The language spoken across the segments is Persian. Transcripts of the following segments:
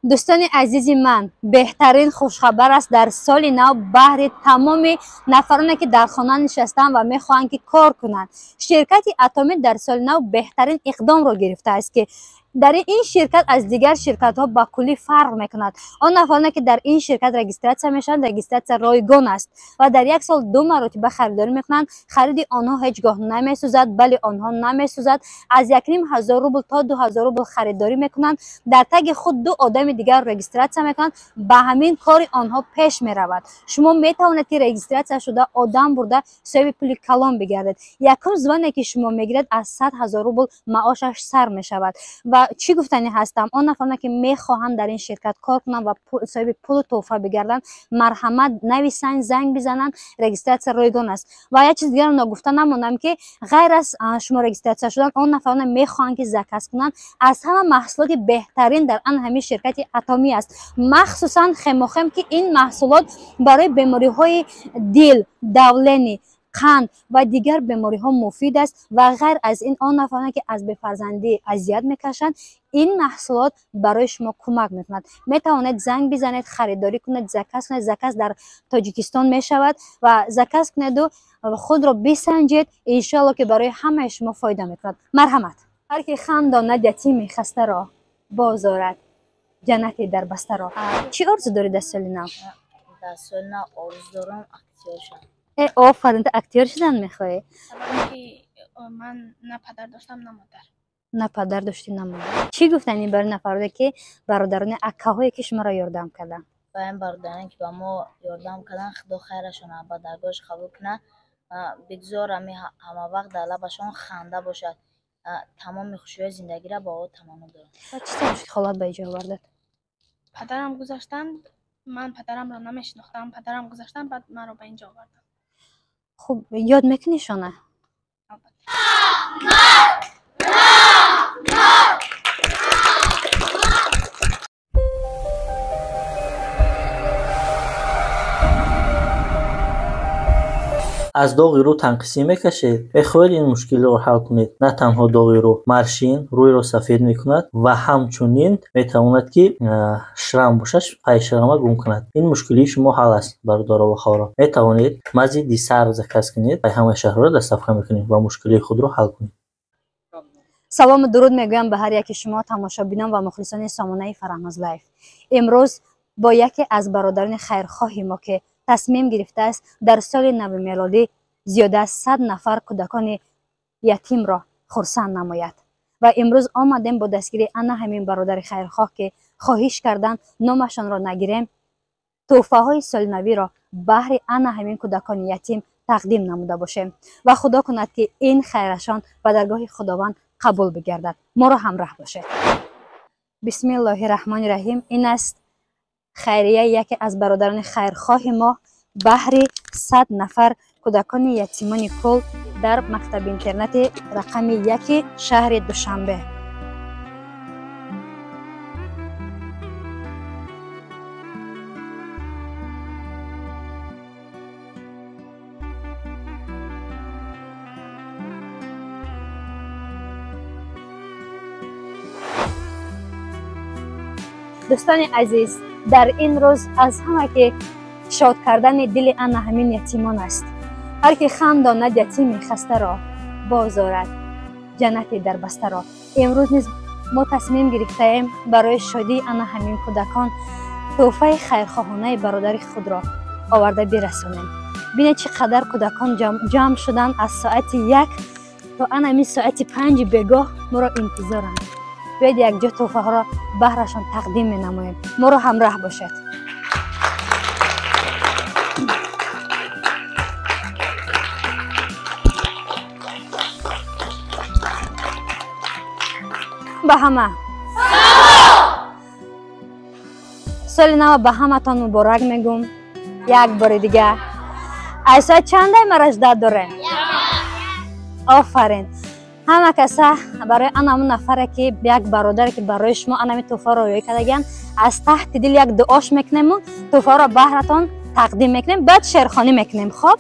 دوستان عزیز من، بهترین خوشخبر است در سال نو بهر تمام نفرانی که در خانه نشستند و میخواهند که کار کنند. شرکت اتمی در سال نو بهترین اقدام را گرفته است که در این شرکت از دیگر شرکت ها با کلی فرق میکند. آن نفرانی که در این شرکت رجیستراسیون میشن رجیستراسیون رایگان است و در یک سال 2 مرتبه خریداری میکنند. خرید آنها هیچگاه نمیسوزد، بله آنها نمیسوزد. از 1,500 روبل تا 2,000 روبل خریداری میکنند. در تگ خود 2 آدم دیگر رجیستراسیون میکنند. به همین کار آنها پیش میرود. شما میتوانید که رجیستراسیون شده آدم برده صاحب پول کلان بگردید. یکم زمانی که شما میگیرید از 100,000 روبل معاشش سر میشود. و چی گفتنی هستم؟ آن نفرانی که میخواهند در این شرکت کار کنند و صاحب پول و تحفه بگردند، مرحمت نویسند، زنگ بزنند. رجیستراسیون رایگان است. و یک چیز دیگر نگفته نماندم که غیر از شما رجیستراسیون شدن، آن نفرانی میخواهند که زکات کنند از همه محصولات بهترین در آن همین شرکت اتمی است. مخصوصا خموخم که این محصولات برای بیماری های دل، دورانی، قند و دیگر بیماری ها مفید است. و غیر از این آن نفرانی که از بفرزندی اذیت میکشند، این محصولات برای شما کمک میکند. میتوانید زنگ بزنید، خریداری کنید، زکات کنید. زکات در تاجیکستان میشود و زکات کنید و خود را بسنجید. انشالله که برای همه شما فایده میکند. مرحمت. هر کی خنداند یتیم خسته را بازارد، جنتی در بسته را. چی آرزو دارید در سال نو؟ در سال نو آرزو دارم اکتور شدن. آفرین، اکتور شدن میخوای؟ من نه پدر داشتم نه مادر. نه پدر داشتی نه مادر. چی گفتنی برای نفرایی که برادران اکاهایی که شما را یاردم کردن؟ و این برادرانی که به ما یاردم کردن خدا خیرشون به درگاهش قبول کنه. بگذار همه وقت در لبشان خنده باشد. تمام خوشی‌های زندگی را با او تمنا دارم. چی سبب خالات به اینجا آوردت؟ پدرم گذاشتن، من پدرم را نمیشناختم. پدرم گذاشتن بعد من را به اینجا آوردن. خب یاد میکنی شونه؟ از داغی رو تنقیسی میکشید. بخواهید این مشکل رو حل کنید. نه تنها داغی رو، مرشین روی رو سفید میکند و همچنین میتواند که شرم باشش پای شرم گم کند. این مشکلی شما حل است برادر و خواهران. میتوانید مزید دیسر زکات کنید. پای همه شهر را در صفحه میکنید و مشکلی خود رو حل کنید. سلام و درود میگویم به هر یک شما تماشابینان و مخلصان سامانه فرهناز لایف. امروز با یکی از برادران خیرخواه ما که تصمیم گرفته است در سال نو میلادی زیاده از 100 نفر کودکان یتیم را خرسند نماید و امروز آمدیم با دستگیری آن همین برادر خیرخواه که خواهش کردن نامشان را نگیریم، تحفه های سال نوی را بهر آن همین کودکان یتیم تقدیم نموده باشیم و خدا کند که این خیرشان به درگاه خداوند قبول بگردد. ما را همراه باشید. بسم الله الرحمن الرحیم. این است خیریه یکی از برادران خیرخواه ما بهر 100 نفر کودکان یتیمان کل در مکتب اینترنت رقم 1 شهر دوشنبه. دوستان عزیز، در این روز از همه که شاد کردن دل آن همین یتیمان است. هر که خنداند یتیم خسته را بازارد، جنتی در بسته را. امروز نیز ما تصمیم گرفته ایم برای شادی آن همین کودکان تحفه خیرخواهانه برادر خود را آورده برسانیم. ببینید چقدر کودکان جمع شدن از ساعت 1 تا آن همین ساعت 5 بگاه ما را انتظارند. بیاید یک جا تحفه ها را بهرشان تقدیم می نماییم. ما را همراه باشد. به همه سال نو به همه تان مبارک میگم. یک بار دیگه ایسا چنده مرجدت داره؟ آفرین. همه کسا برای همون نفره که یک برادر که برای شما همین تحفه رو روی کردگن از تحت دل یک دعاش میکنیم و تحفه رو بهرتان تقدیم میکنیم. بعد شعرخوانی میکنیم. خب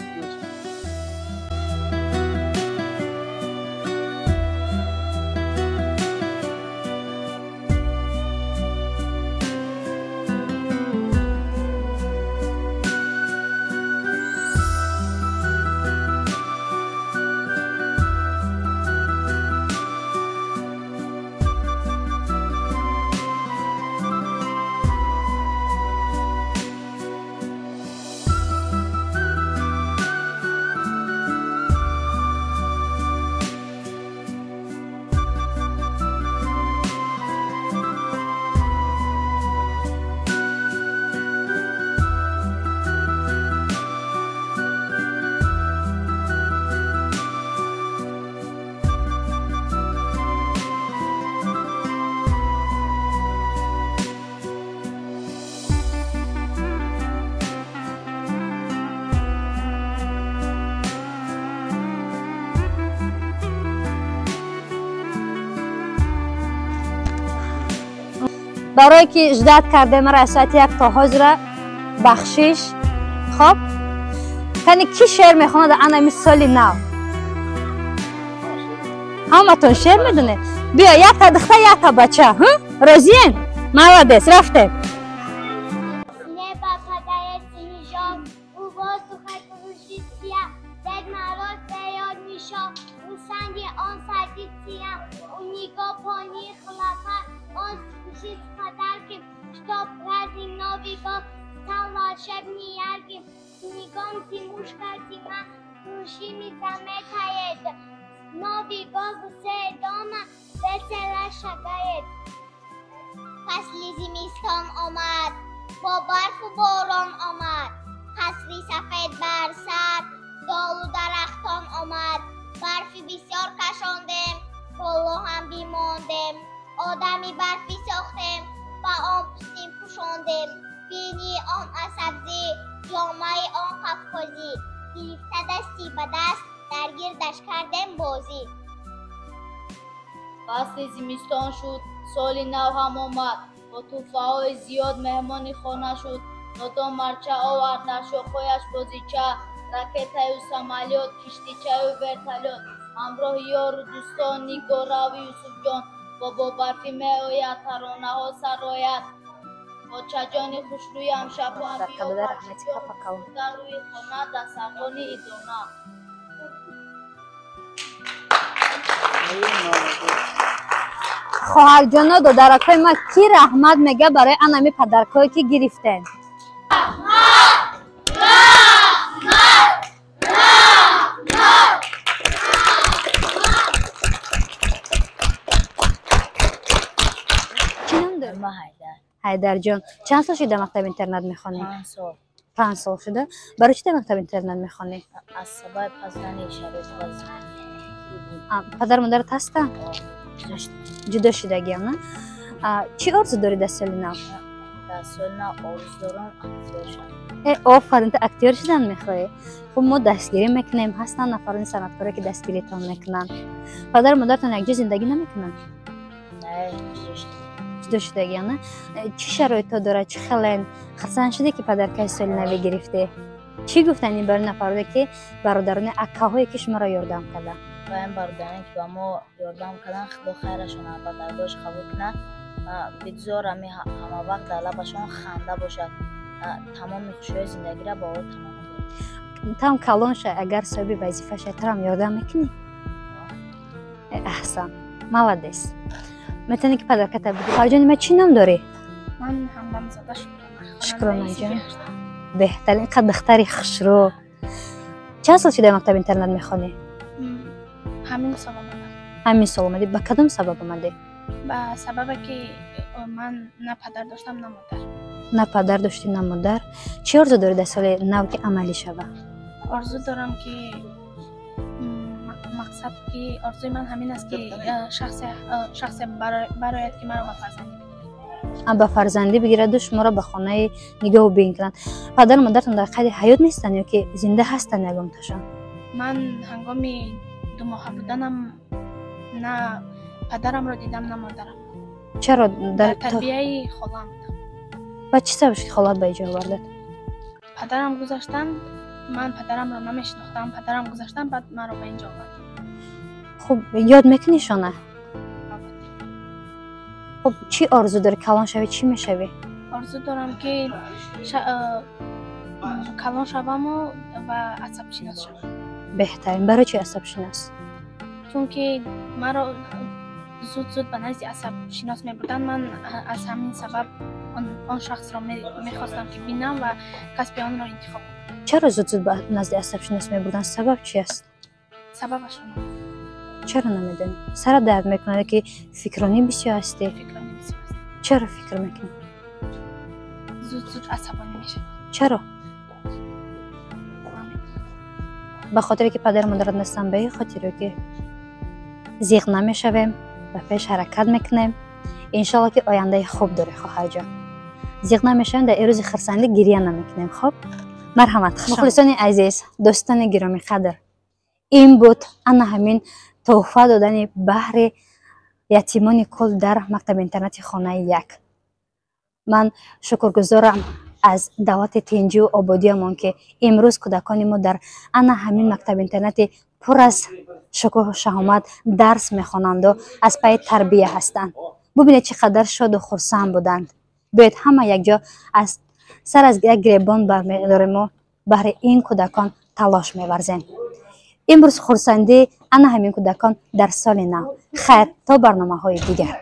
برای که اجداد کرده مرا از ساعت 1 تا حاضر بخشش. خب کنی کی شعر میخواند انا سال نو؟ همتون شعر میدونه. بیا یک تا دختر یک تا بچه. راضیین؟ مولدس رفته. آن سردی سیاه اون نگاه پانی خلافت آن سکوشیز قدر که شتاب رزی ناویگاه سالا شب نیارگیم نگام تیموش کردی من روشی میزمه تاید ناویگاه گسه دانا بسره شگاید فصلی زمستان آمد با برف و باران آمد قصری سفید بر سر دال و درختان آمد برفی بسیار کشاندم بالا هم بیماندم آدمی برفی ساختم و آن پوستین پوشاندم بینی آن از سبزی جامعه آن قفقازی گرفته دستی به دست در گردش کردم بازی فصل زمستان شد سال نو هم آمد با توفه‌های زیاد مهمانی خانه شد نادان مرچه آورد در شاخه‌اش بازیچه راکتای و سامالیات کشتیچه و ورتالیات همراه یار و دوستان نگارا و یوسف جان با برفی میآید ترانه ها سرایت با چجان خوشروی هم شب و هم بیامد در روی خانه دسترخوان ایدانا خواهر جانا دادرکای ما کی رحمت میگه برای انمی پدرکایی که گرفتن؟ حیدر جان چند سال شده مکتب اینترنت میخوانی؟ 5 سال 5 سال شده؟ برای چی مکتب اینترنت میخوانی؟ از سبب پسندی شرایط باز پدر مادرت هستن؟ جدا شدگی نه؟ چی آرزو داری در سال نو؟ در سال نو آرزو دارم اکتر شدن. آفرین تو اکتر شدن میخوای؟ خب ما دستگیری میکنیم هستن نفران صنعتکارا که دستگیری تان میکنن. پدر مادرتون یک جا زندگی نمیکنن؟ نه جدا شدگی نه؟ چی شرایط داره؟ چی خلن؟ خرسان شده که پدر که سال نو گرفته؟ چی گفتن این برای نفراده که برادران اکاهای که شما را یاردم کردن؟ و این برادرانی که با ما یاردم کردن خدا خیرشون با درگاهش قبول کنه بگذار همه وقت در لبشان خنده باشد تمام خوشی زندگی را با او تمام کنه. تام کلان شه اگر صاحب وظیفه شه ترم یاردم میکنی؟ احسن مولدس میتونی که پدر کتاب بگی خواهر جان ما چی نام داری؟ من همدم زاده شکرانه جان بهترین اینقدر دختری خوشرو چند سال شده مکتب اینترنت میخوانی؟ همین سال آمدم. همین سال آمدی؟ به کدام سبب آمدی؟ به سبب که من نه پدر داشتم نه مادر. نه پدر داشتی نه مادر. چی آرزو داری در سال نو که عملی شود؟ آرزو دارم که مقصد که آرزوی من همین است که شخص برایت که مرا به فرزندی بگیرد. به فرزندی بگیرد و شما را به خانه نگاه و بین کنند. پدر و مادرتون در قید حیات نیستن یا که زنده هستن یگان تاشون؟ من هنگامی 2 ماه بودنم نه پدرم را دیدم نه مادرم. چرا در تربیه خالم بودم. و چی سببش که خالت به اینجا آوردت؟ پدرم گذاشتن من پدرم را نمیشناختم پدرم گذاشتن بعد مرا به اینجا آورد. خب یاد میکنی شونه؟ خب چی آرزو داری کلان شوی چی میشوی؟ آرزو دارم که کلان شوم و عصب شناس شوم. بهترین. برای چی عصب شناس؟ چون که مرا زود به نزد عصب شناس میبردن من از همین سبب آن شخص را میخواستم که بینم و کسب آن را انتخاب کنم. چرا زود به نزد عصب شناس میبردن؟ سبب چی است؟ سببش چرا نمیدونی؟ سرت درد میکنه که فکرانی بسیار هستی؟ فکرانی بسیار است. چرا فکر میکنی؟ زود عصبانی میشه. چرا؟ به خاطر که پدر مادرت نیستن به این خاطر که زیغ نمیشویم و پیش حرکت میکنیم انشالله که آینده خوب داره خواهر جان. زیغ نمیشویم در این روز خرسندی گریه نمیکنیم. خب مرحمت خشم. مخلصان عزیز دوستان گرامی قدر این بود انا همین تحفه دادن بهر یتیمان کل در مکتب اینترنت خانه 1. من شکرگزارم از دعوت تنجی و آبادیمان که امروز کودکان ما در انا همین مکتب اینترنت پر از شکوه و شهامت درس میخوانند و از پای تربیه هستند. ببینید چقدر شاد و خرسند بودند. باید همه یک جا از سر از یک گریبان برمی‌داریم و برای این کودکان تلاش می‌ورزیم. امروز خرسندی انا همین کودکان در سال نو. خیر تا برنامه‌های دیگر.